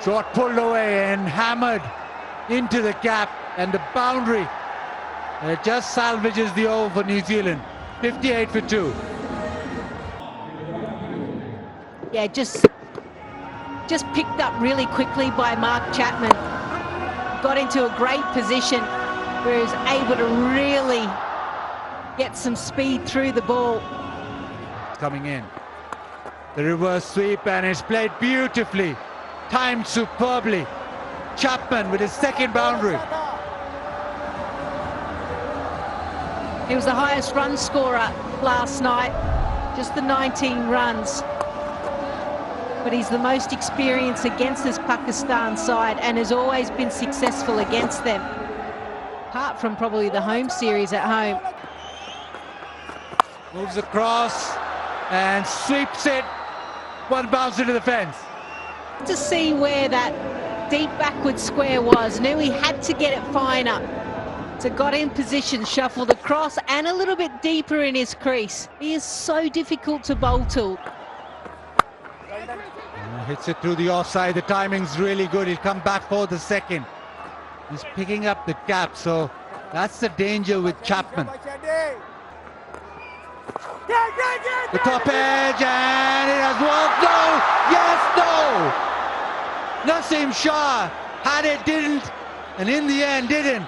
Shot pulled away and hammered into the gap, and the boundary just salvages the over for New Zealand. 58 for 2. Yeah, just picked up really quickly by Mark Chapman. Got into a great position where he was able to really get some speed through the ball. Coming in. The reverse sweep, and it's played beautifully. Timed superbly. Chapman with his second boundary. He was the highest run scorer last night, just the 19 runs. But he's the most experienced against this Pakistan side and has always been successful against them, apart from probably the home series at home. Moves across and sweeps it. One bounce into the fence. To see where that deep backward square was, knew he had to get it fine up. So got in position, shuffled across and a little bit deeper in his crease. He is so difficult to bowl to. Hits it through the offside. The timing's really good. He'll come back for the second. He's picking up the gap, so that's the danger with Chapman. The top edge, and it has worked. No! Yes, no! Naseem Shah had it, didn't, and in the end didn't.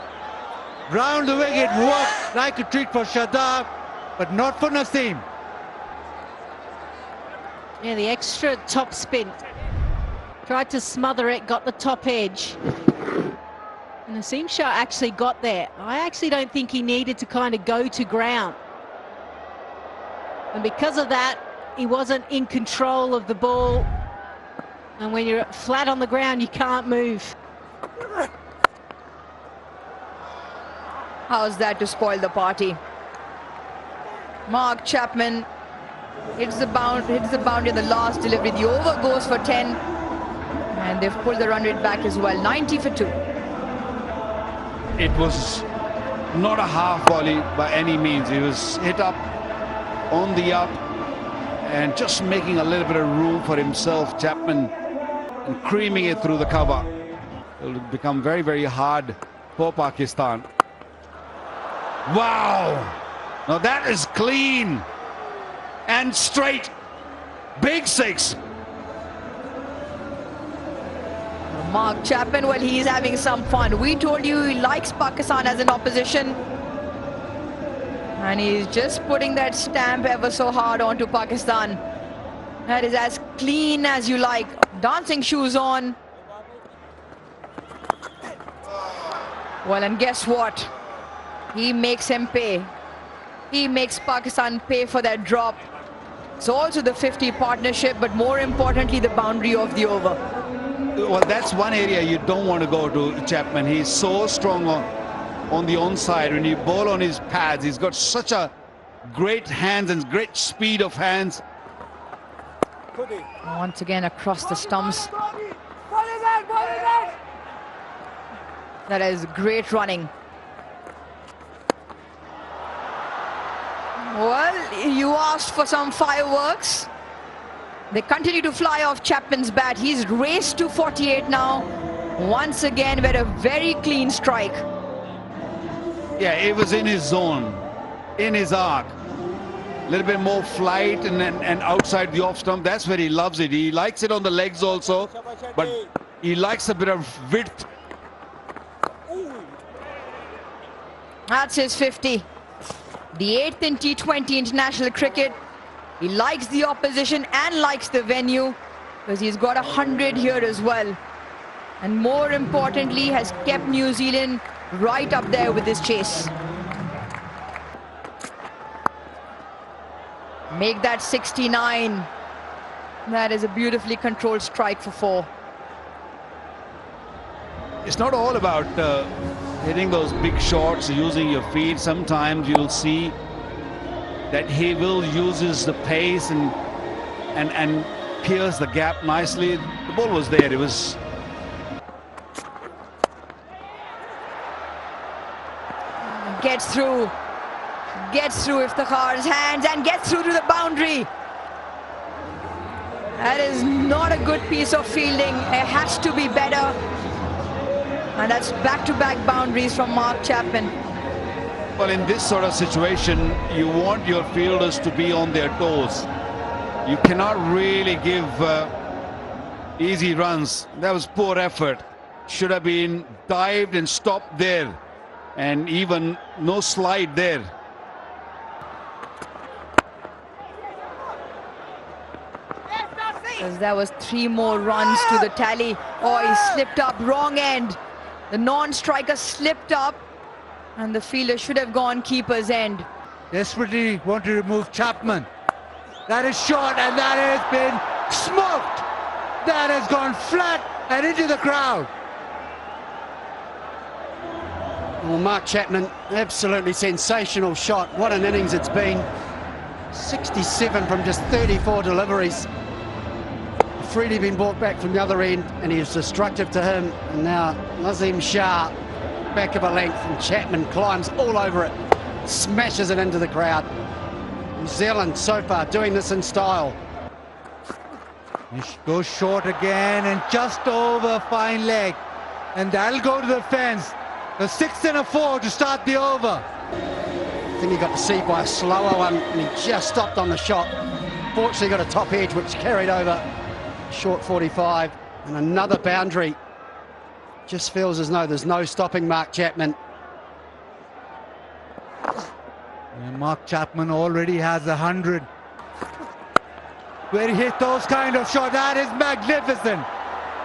Round the wicket, worked like a treat for Shadab, but not for Naseem. Yeah, the extra top spin. Tried to smother it, got the top edge. And Naseem Shah actually got there. I actually don't think he needed to kind of go to ground. And because of that, he wasn't in control of the ball. And when you're flat on the ground, you can't move. How's that to spoil the party? Mark Chapman hits the boundary in the last delivery. The over goes for 10. And they've pulled the run rate back as well. 90 for 2. It was not a half volley by any means. It was hit up, on the up, and just making a little bit of room for himself, Chapman, and creaming it through the cover. It'll become very, very hard for Pakistan. Wow! Now that is clean and straight. Big six. Mark Chapman, well, he's having some fun. We told you he likes Pakistan as an opposition. And he's just putting that stamp ever so hard onto Pakistan. That is as clean as you like. Dancing shoes on. Well, and guess what? He makes him pay. He makes Pakistan pay for that drop. It's also the 50 partnership, but more importantly, the boundary of the over. Well, that's one area you don't want to go to, Chapman. He's so strong on the onside. When you bowl on his pads, he's got such a great hands and great speed of hands. Once again across the stumps. That is great running. Well, you asked for some fireworks. They continue to fly off Chapman's bat. He's raced to 48 now. Once again with a very clean strike. Yeah, it was in his zone, in his arc. A little bit more flight and outside the off stump. That's where he loves it. He likes it on the legs also, but he likes a bit of width. That's his 50. The 8th in T20 international cricket. He likes the opposition and likes the venue because he's got 100 here as well. And more importantly, has kept New Zealand right up there with this chase. Make that 69. That is a beautifully controlled strike for 4. It's not all about hitting those big shots, using your feet. Sometimes you'll see that he will uses the pace and pierce the gap nicely. The ball was there. It was. Gets through Iftikhar's hands and gets through to the boundary. That is not a good piece of fielding. It has to be better. And that's back-to-back boundaries from Mark Chapman. Well, in this sort of situation, you want your fielders to be on their toes. You cannot really give easy runs. That was poor effort. Should have been dived and stopped there. And even no slide there. Because there was 3 more runs to the tally. Oh, he slipped up, wrong end. The non-striker slipped up and the fielder should have gone keeper's end. Desperately want to remove Chapman. That is short and that has been smoked. That has gone flat and into the crowd. Well, Mark Chapman, absolutely sensational shot. What an innings it's been. 67 from just 34 deliveries. Freely been brought back from the other end and he was destructive to him. And now Nazim Shah, back of a length, and Chapman climbs all over it, smashes it into the crowd. New Zealand so far doing this in style. He goes short again and just over fine leg. And that'll go to the fence. A 6 and a 4 to start the over. I think he got deceived by a slower one and he just stopped on the shot. Fortunately got a top edge which carried over. Short 45 and another boundary. Just feels as though there's no stopping Mark Chapman. And Mark Chapman already has 100. Where he hit those kind of shots, that is magnificent.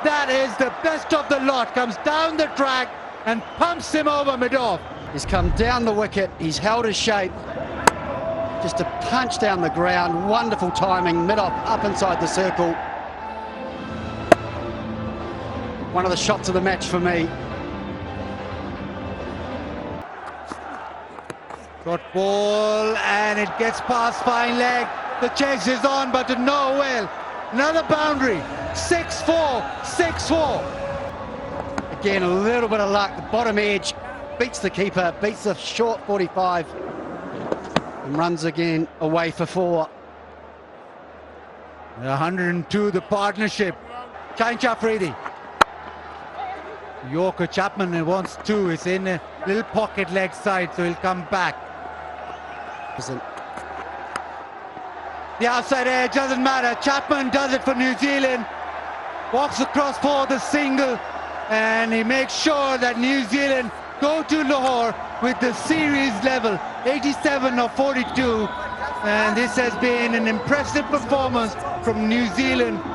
That is the best of the lot. Comes down the track and pumps him over mid-off. He's come down the wicket, he's held his shape. Just a punch down the ground, wonderful timing, mid-off, up inside the circle. One of the shots of the match for me. Short ball and it gets past fine leg. The chase is on but to no avail. Another boundary. 6-4, 6-4. Again, a little bit of luck. The bottom edge beats the keeper, beats the short 45 and runs again away for 4. 102 the partnership. Change Afridi. Yorker Chapman wants 2. It's in a little pocket leg side, so he'll come back. The outside edge doesn't matter. Chapman does it for New Zealand. Walks across for the single, and he makes sure that New Zealand go to Lahore with the series level, 87 of 42. And this has been an impressive performance from New Zealand.